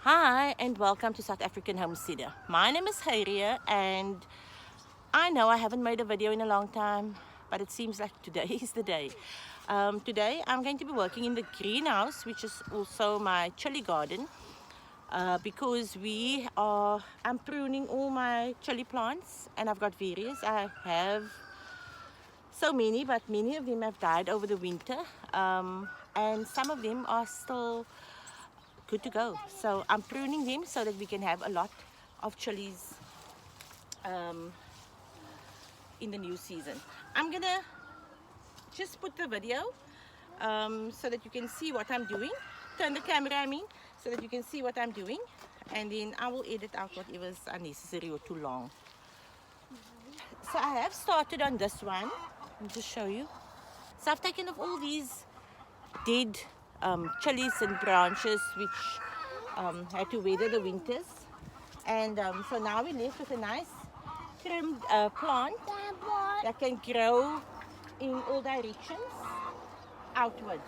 Hi and welcome to South African Homesteader. My name is Haria and I know I haven't made a video in a long time, but it seems like today is the day. Today I'm going to be working in the greenhouse, which is also my chili garden, because I'm pruning all my chili plants and I've got various. I have so many, but many of them have died over the winter, and some of them are still good to go. So I'm pruning them so that we can have a lot of chilies um, in the new season. I'm gonna just put the video so that you can see what I'm doing. Turn the camera, so that you can see what I'm doing, and then I will edit out whatever is unnecessary or too long. So I have started on this one. I'll just show you. So I've taken off all these dead chilies and branches which had to weather the winters, and so now we're left with a nice trimmed plant that can grow in all directions outward.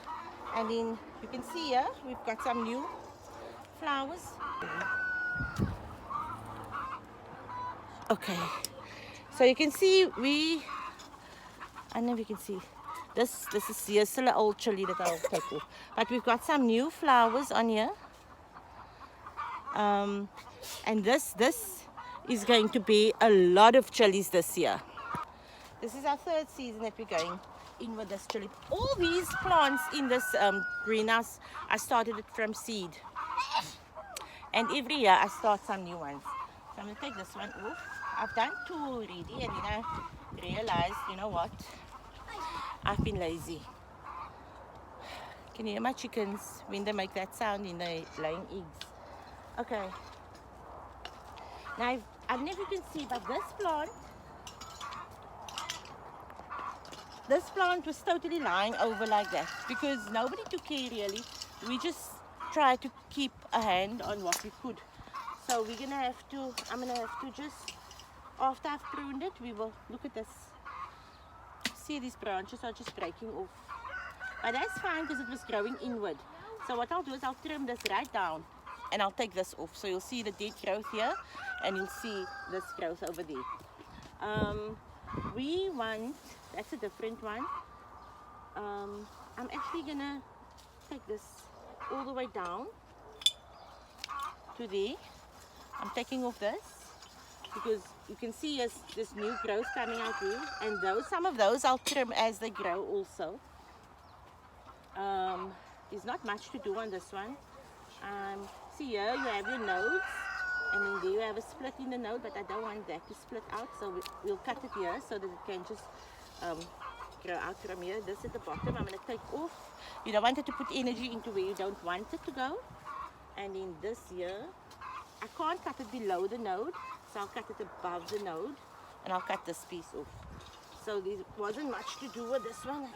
And then you can see here we've got some new flowers. Okay, so you can see I don't know if you can see this is here still an old chili that I'll take off, but we've got some new flowers on here. And this is going to be a lot of chilies this year. This is our third season that we're going in with this chili. All these plants in this greenhouse, I started it from seed, and every year I start some new ones. So I'm going to take this one off. I've done two already, and then I realized, you know what, I've been lazy. Can you hear my chickens when they make that sound in the laying eggs? Okay. Now, I don't know if you can see, but this plant was totally lying over like that because nobody took care really. We just tried to keep a hand on what we could. So I'm gonna have to just, after I've pruned it, we will look at this. See, these branches are just breaking off. But that's fine because it was growing inward. So what I'll do is I'll trim this right down and I'll take this off. So you'll see the dead growth here and you'll see this growth over there. That's a different one. I'm actually gonna take this all the way down to there. I'm taking off this because you can see this new growth coming out here, and some of those I'll trim as they grow also. There's not much to do on this one. See here you have your nodes, and then there you have a split in the node, but I don't want that to split out, so we'll cut it here so that it can just grow out from here. This at the bottom I'm going to take off. You don't want it to put energy into where you don't want it to go. And then this here, I can't cut it below the node, so I'll cut it above the node, and I'll cut this piece off. So there wasn't much to do with this one.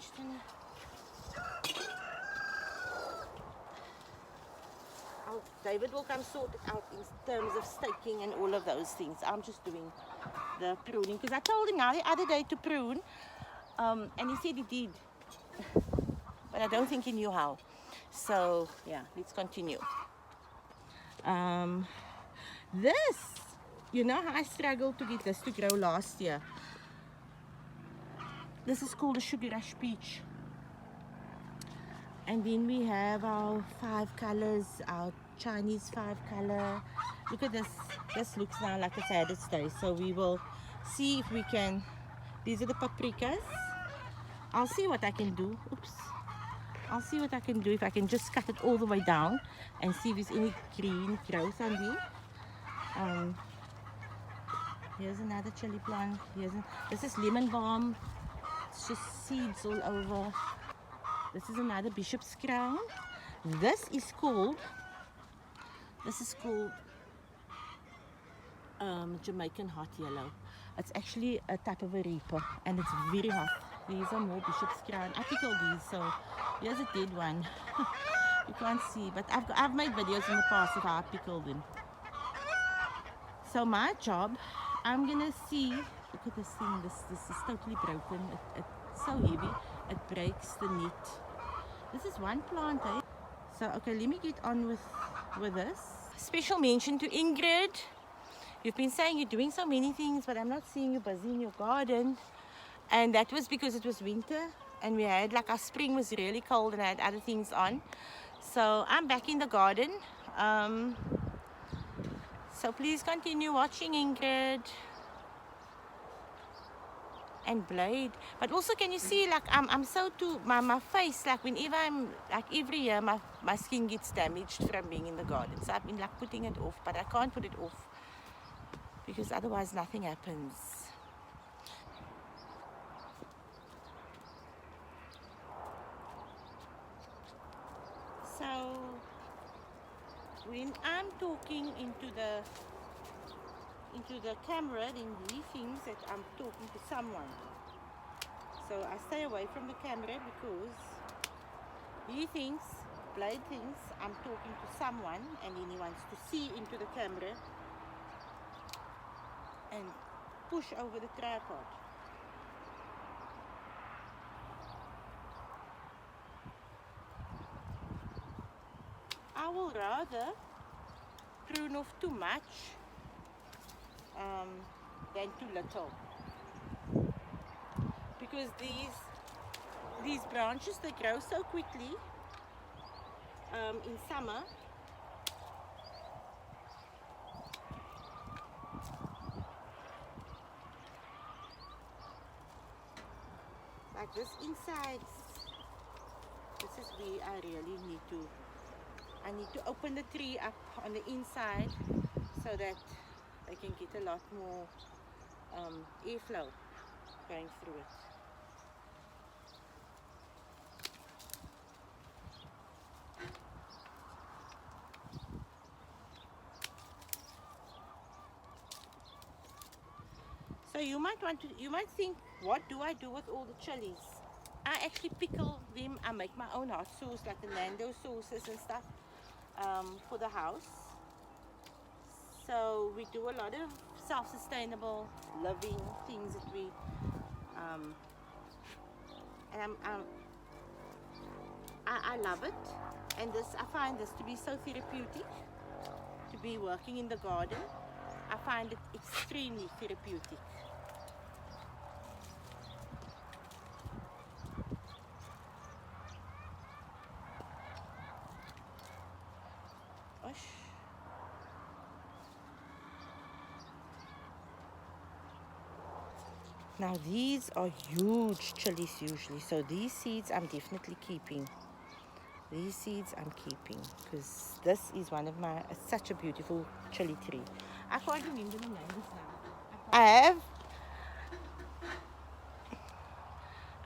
David will come sort it out in terms of staking and all of those things. I'm just doing the pruning because I told him now the other day to prune, and he said he did, but I don't think he knew how. So yeah, let's continue. This, you know how I struggled to get this to grow last year. This is called a sugar rush peach. And then we have our 5 colors, our Chinese 5 color. Look at this. This looks now like it's had its day. So we will see if we can. These are the paprikas. I'll see what I can do. Oops. I'll see what I can do if I can just cut it all the way down and see if there's any green growth on there. Here's another chili plant. This is lemon balm. It's just seeds all over. This is another bishop's crown. This is called Jamaican hot yellow. It's actually a type of a reaper and it's very hot. These are more bishop's crown. I pickled these, so here's a dead one. You can't see, but I've made videos in the past of how I pickled them. So my job, I'm gonna see. Look at this thing. This is totally broken. It's so heavy. It breaks the net. This is one plant, eh? So okay, let me get on with this. special mention to Ingrid. You've been saying you're doing so many things, but I'm not seeing you busy in your garden. And that was because it was winter and we had, like, our spring was really cold and I had other things on. So I'm back in the garden. So please continue watching, Ingrid. And Blade. But also, can you see, like, I'm so too, my face, like, whenever I'm, like, every year my skin gets damaged from being in the garden. So I've been, like, putting it off, but I can't put it off because otherwise nothing happens. So when I'm talking into the camera, then he thinks that I'm talking to someone. So I stay away from the camera because he thinks, Blade thinks I'm talking to someone, and then he wants to see into the camera and push over the tripod. I will rather prune off too much than too little, because these branches, they grow so quickly in summer. Like this inside, this is where I really need to open the tree up on the inside so that I can get a lot more airflow going through it. So you might think, what do I do with all the chilies? I actually pickle them. I make my own hot sauce, like the Nando sauces and stuff, for the house. So we do a lot of self-sustainable living things that we and I love it, and I find this to be so therapeutic. To be working in the garden, I find it extremely therapeutic. Now these are huge chilies usually, so these seeds I'm definitely keeping. These seeds I'm keeping because this is one of my, such a beautiful chili tree. I can't remember the names now.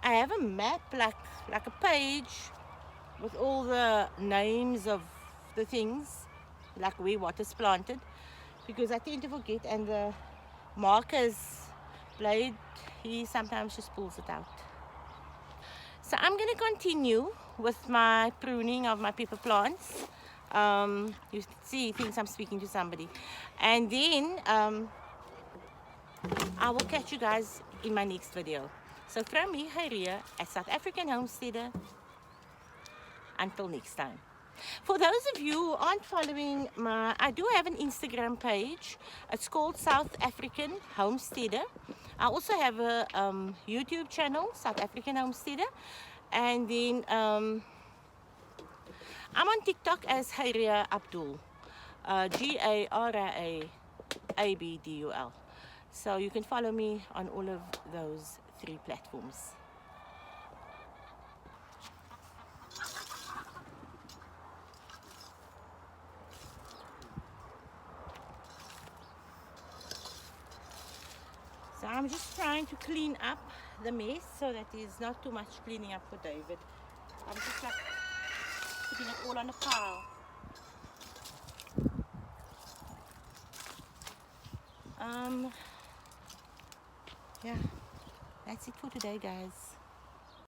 I have a map, like a page with all the names of the things, like where what is planted, because I tend to forget, and the markers, Blade, he sometimes just pulls it out. So I'm going to continue with my pruning of my pepper plants. You see, he thinks I'm speaking to somebody. And then I will catch you guys in my next video. So from me, Haria, a South African homesteader, until next time. For those of you who aren't following I do have an Instagram page. It's called South African Homesteader. I also have a YouTube channel, South African Homesteader. And then I'm on TikTok as Haria Abdul, G-A-R-A-A-B-D-U-L. So you can follow me on all of those 3 platforms. So I'm just trying to clean up the mess so that there's not too much cleaning up for David. I'm just like putting it all on a pile. Yeah, that's it for today, guys.